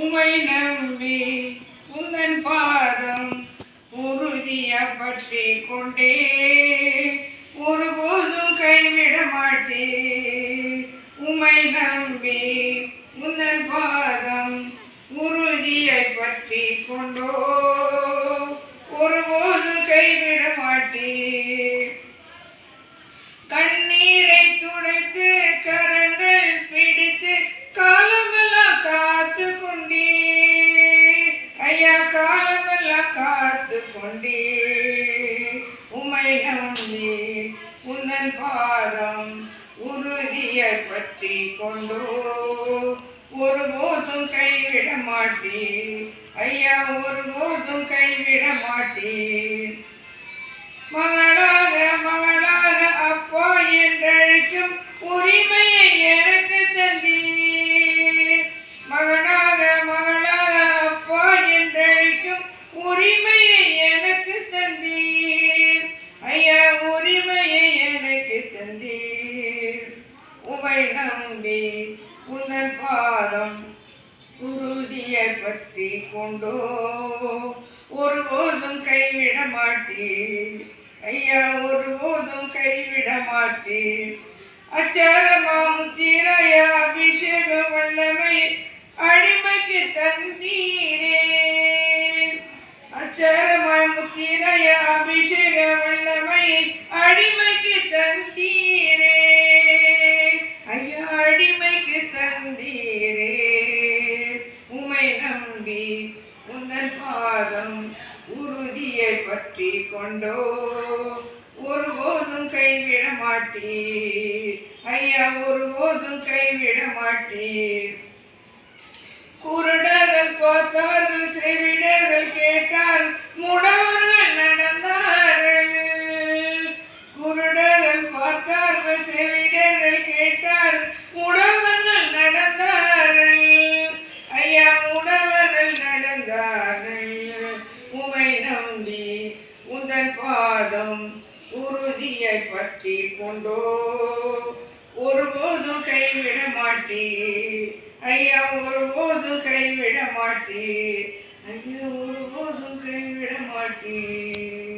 உமை நம்பி உந்தன் பாதம் உறுதிய பற்றி கொண்டே ஒருபோதும் கைவிட மாட்டே. உமை நம்பி உந்தன் பாதம் உறுதியை பற்றி கொண்டோ ஒருபோதும் கைவிட மாட்டே. கண்ணீரை துடைத்து கரங்கள் பிடித்து காலமெல்லாம் காத்து கொண்டே. ஐயா காலமெல்லாம் காத்து கொண்டே. உமை நம்பி உந்தன் பாதம் உறுதியை பற்றி கொண்டோ ஒருபோதும் கைவிட மாட்டே. ஐயா ஒருபோதும் கைவிட மாட்டே. மகளாக மகளாக அப்பா என்றழைக்கும் உரிமையை எனக்கு தந்தீர். மகனாக மகளாக அப்பா என்றழைக்கும் உரிமையை எனக்கு தந்தீர். ஐயா உரிமையை எனக்கு தந்தீர். உமை நம்பி உந்தன் பாதம் உறுதியை பற்றி கொண்டோ ஒருபோதும் கைவிட மாட்டீர். ஐயா ஒருபோதும் கைவிட மாட்டீர். அச்சாரமா முத்திரைய அபிஷேக வல்லமை அடிமைக்கு தந்தீரே. அச்சாரமாய் முத்திரைய அபிஷேக வல்லமை அடிமைக்கு தந்தீரே. ஐயா அடிமைக்கு தந்தீரே. உமை நம்பி உந்தன் பாதம் உறுதியை பற்றி கொண்டோ ஒருபோதும் கைவிட மாட்டீர். ஐயா ஒருபோதும் கைவிட மாட்டீர். குருடர்கள் பார்த்தார்கள், செவிடர்கள் கேட்டார், முடவர்கள் நடந்தார்கள். குருடர்கள் பார்த்தார்கள், செவிடர்கள் கேட்டார், முடவர்கள் நடந்தார்கள். ஐயா முடவர்கள் நடந்தார்கள். உமை நம்பி உந்தன் பாதம் உறுதியை பற்றி கொண்டோ ஒருபோதும் கைவிட மாட்டீர். ஐயா ஒருபோதும் கைவிட மாட்டீர். ஐயா ஒருபோதும் கைவிட மாட்டீர்.